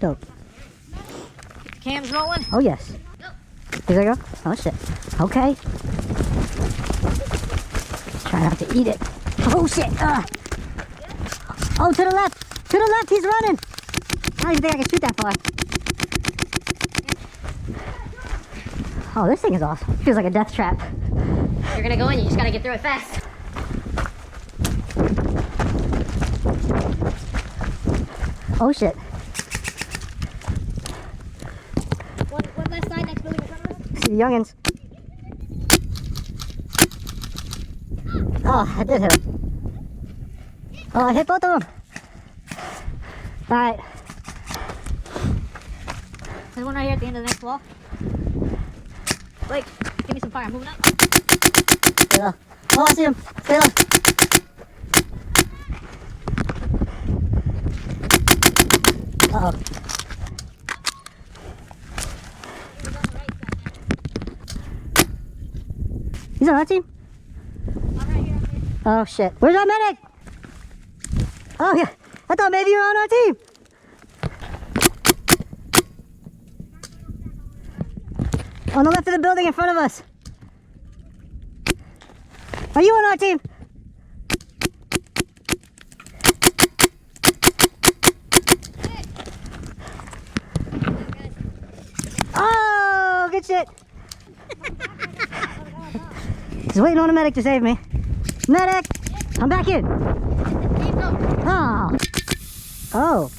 Dope. Keep the cams rolling. Oh yes. Here they go. Oh shit. Okay. Try not to eat it. Oh shit. Oh, to the left. To the left. He's running. I don't even think I can shoot that far. Oh, this thing is awesome. Feels like a death trap. You're gonna go in. You just gotta get through it fast. Oh shit. What left side next building in front of us? See the youngins. Oh, I did hit him. Oh, I hit both of them. Alright. There's one right here at the end of the next wall. Blake, give me some fire. I'm moving up. Stay low. Oh, I see him. Stay low. Uh-oh. He's on our team? I'm right here. Oh shit. Where's our medic? Oh yeah. I thought maybe you were on our team. On the left of the building in front of us. Are you on our team? Oh, good shit. Just waiting on a medic to save me. Medic! I'm back in. Oh. Oh.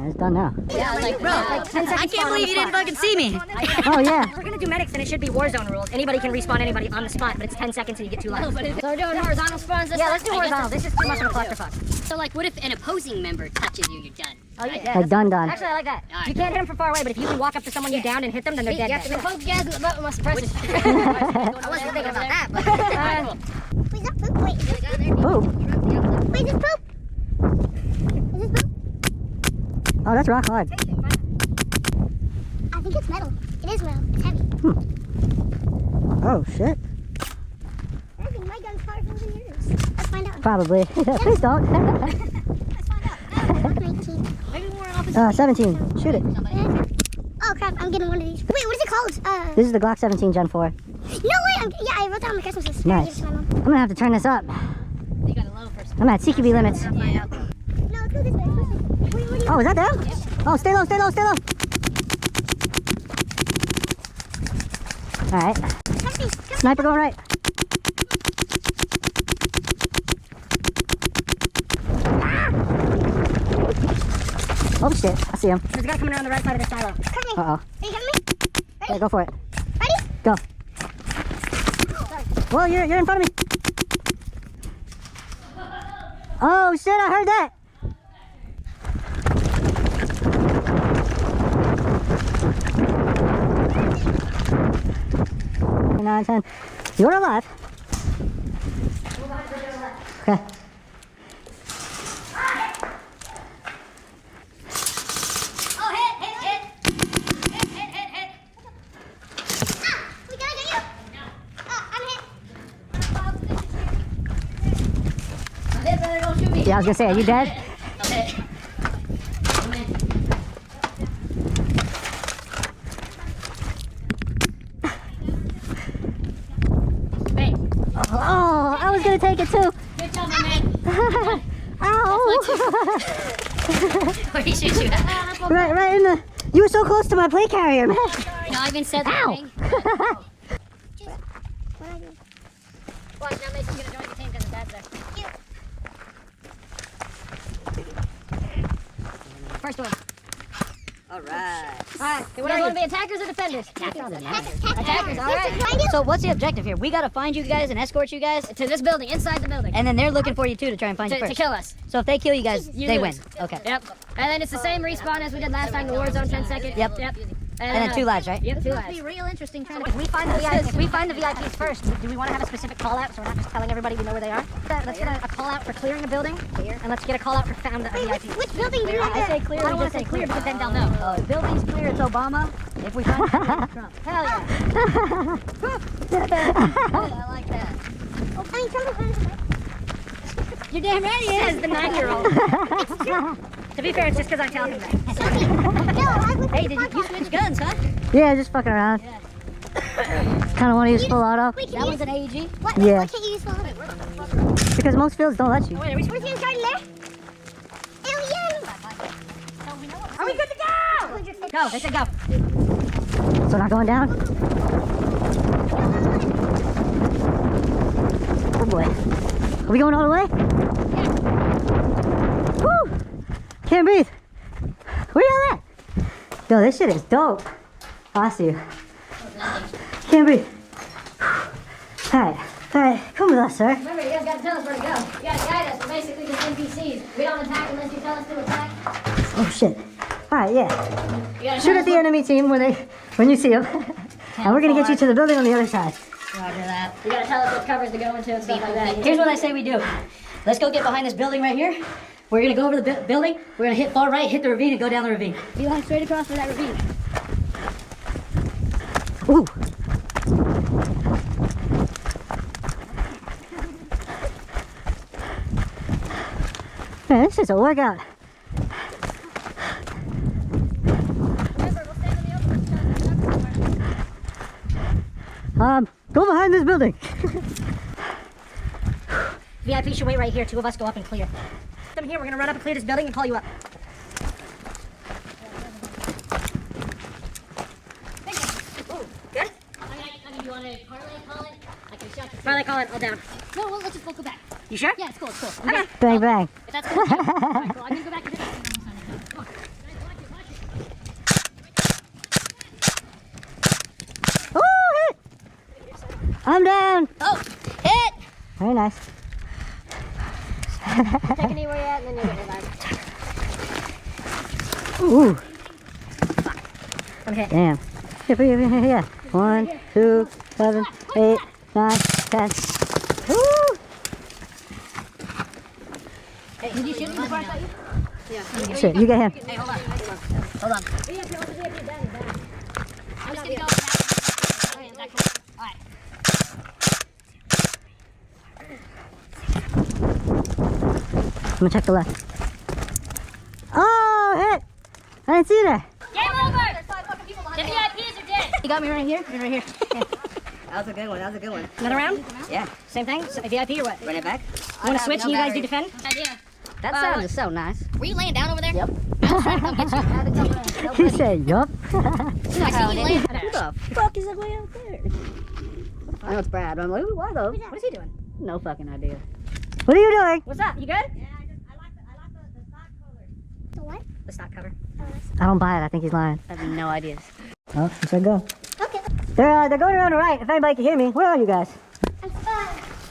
It's done now. Yeah, I was like, bro, I can't believe you didn't fucking see me. Oh yeah. We're gonna do medics and it should be Warzone rules. Anybody can respawn anybody on the spot, but it's 10 seconds and you get 2 lives. So we're doing horizontal spawns this time? Yeah, let's do horizontal. This is too much of a clusterfuck. So like, what if an opposing member touches you, you're done? Oh yeah. Like done. Actually, I like that. Alright. You can't hit them from far away, but if you can walk up to someone you downed and hit them, then they're dead. You have to poke gas in the butt with my suppressor. I wasn't thinking about that, but... Alright, cool. Wait, is that poop? Wait. Poop? Wait, is this poop? Is this poop? Oh, that's rock hard. I think it's metal. It is metal. It's heavy. Oh shit. I think my gun's powerful than yours. Let's find out. Probably. Please don't. Let's find out. 19. Maybe we're on opposite. 17. Shoot it. Oh crap, I'm getting one of these. Wait, what is it called? This is the Glock 17 Gen 4. No way! Yeah, I wrote that on my Christmas list. Nice. I gave it to my mom. I'm gonna have to turn this up. You got a low first. I'm at CQB limits. No, let's go this way. Wait, Oh, is that them? Oh, stay low, stay low, stay low. Alright. Sniper going right. Oh shit, I see him. There's a guy coming around the right side of the silo. Uh-oh. Are you coming me? Yeah, go for it. Ready? Go. Whoa, you're in front of me. Oh shit, I heard that. Nine, 10. You're alive. Okay. Oh, hit. We gotta get you. Oh, I'm hit. Yeah, I was gonna say, are you dead? Oh, I was gonna take it too. Good job, my man. Ow! Where he shoot you at? right in the. You were so close to my plate carrier, man. No, I even said Ow! that thing. Watch, now Mason's gonna join the team because his dad's there. First one. Alright. Alright, you guys want to be attackers or defenders? Attackers, alright. Find you. So what's the objective here? We gotta find you guys and escort you guys, To this building, inside the building. and then they're looking for you too to try and find you To first. kill us. So if they kill you guys, You they lose. win. Okay. Yep. And then it's the same respawn as we did last time, the Warzone 10 second. Yep. And then 2 lives, right? Yep, 2 This lives. must be real interesting trying to. If we find the VIPs first, do we want to have a specific call out so we're not just telling everybody we know where they are? Let's get a call out for clearing a building, and let's get a call out for found a VIP. Which building do you I say clear. I don't want to say clear because then they'll know. If building's clear, it's Obama. If we find it, it's Trump. Hell yeah! I like that. I mean, Trump is You're damn right he is. The 9-year-old. To be fair, it's just because I tell him that. Hey, did you switch guns, huh? Yeah, just fucking around. Yeah. Kind of want to use full auto. Wait, That one's an AEG. What? Yeah. What can you use for? Because most fields don't let you. Wait, are we Where's the inside there? Are we good to go? Go, they said go. So not going down? Oh boy. Are we going all the way? Woo! Can't breathe. Where y'all at? Yo, this shit is dope. Oh, I see you. Can't breathe. Alright, come with us, sir. Remember, you guys gotta tell us where to go. You gotta guide us. We're basically just NPCs. We don't attack unless you tell us to attack. Oh shit. Alright, yeah. You gotta Shoot at the enemy team when you see them. And we're gonna get you to the building on the other side. Roger that. You gotta tell us what covers to go into and stuff like that. Here's what I say we do. Let's go get behind this building right here. We're gonna go over the building. We're gonna hit far right, hit the ravine, and go down the ravine. You want straight across for that ravine? Ooh. Man, this is a workout. Go behind this building. VIP should wait right here. 2 of us go up and clear. Come here. We're gonna run up and clear this building and call you up. Good? I mean, you want to parlay call it? I can shut the Finally call it all down. No, well, let's just go back. You sure? Yeah, it's cool, it's cool. Okay. Bang, bang. If that's cool. Alright, cool. I'm gonna go back and hit it. Come on. Ooh, hit. I'm down. Oh, hit! Very nice. Take a knee where you're at and then you'll get revived. Ooh, I'm hit. damn. Yeah. 1, 2, 7, 8, 9, 10. Woo! Hey, did you shoot me before I shot you? Yeah. Shit, you get him. Hey, hold on. Hold on. I'm just gonna go. Alright. I'm gonna check the left. Oh, hit! I didn't see that. Game over! The VIPs are dead. You got me right here? You're right here. That was a good one. That was a good one. Another round? Yeah. Same thing? So, VIP or what? Run it back. You want to switch and you guys do defend? Idea. That sounded so nice. Were you laying down over there? Yep. I was trying to come get you. He said, yup. I see you laying. Who the fuck is that way out there? I know it's Brad, but I'm like, why though? What is he doing? No fucking idea. What are you doing? What's up? You good? I like the stock color. The what? The stock cover. I don't buy it. I think he's lying. I have no idea. Oh, he said go. Okay. They're going around the right. If anybody can hear me, where are you guys? I'm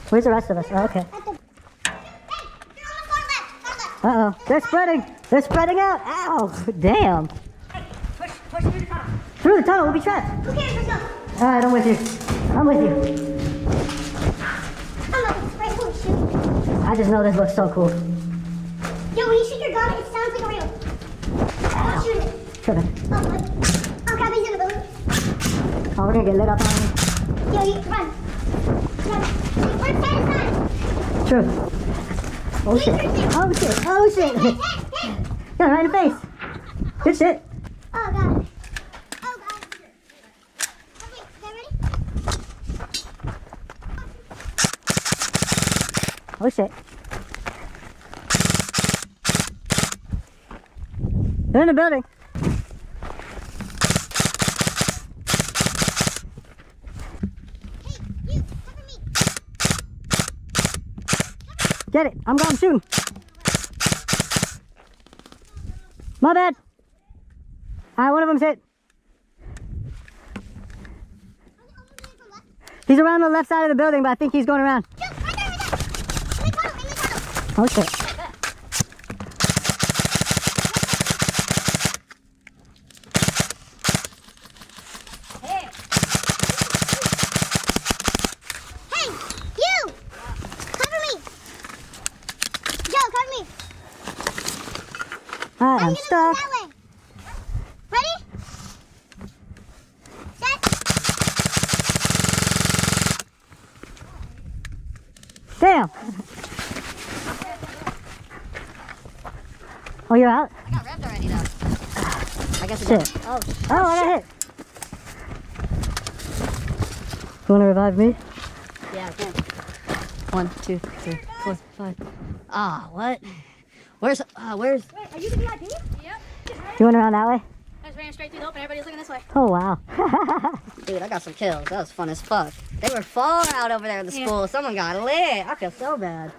Where's the rest of us? Oh, okay. at the. Hey, they're on the far left. Far left. Uh-oh. They're spreading. They're spreading out. Ow. Damn. Push through the tunnel. Through the tunnel. We'll be trapped. Who cares? Let's go. All right, I'm with you. I'm with you. I'm not spray. Holy shit. I just know this looks so cool. Yo, when you shoot your gun, it sounds like a real. Don't shoot it. Tripping. Oh, what? Oh, crap, he's in the building. Oh, we're gonna get lit up on me. Yo, you run. Run. Run, stand. True. Oh shit. Oh shit. Oh shit. Hey, hey, hey. Got it right in the face. Good shit. Oh, God. Oh, God. Okay, ready? Oh shit. They're in the building. Hey, you, cover me. Get it. I'm going shooting. My bad. All right, one of them's hit. He's around the left side of the building, but I think he's going around. Shoot, right there, right there. In the tunnel, in the tunnel. Oh shit. Hey, you! Cover me! Joe, cover me! I am I'm gonna stuck. move that way. Ready? Set. Damn. Oh, you're out? I got revved already though. I guess it Shit. doesn't. Oh, Oh, I got hit. You want to revive me? yeah, I can. 1, 2, 3, 4, 5. Ah, what? Where's? Wait, are you the VIP? Yep. You went around that way? I just ran straight through the open. Everybody's looking this way. Oh, wow. Dude, I got some kills. That was fun as fuck. They were far out over there in the school. Someone got lit. I feel so bad.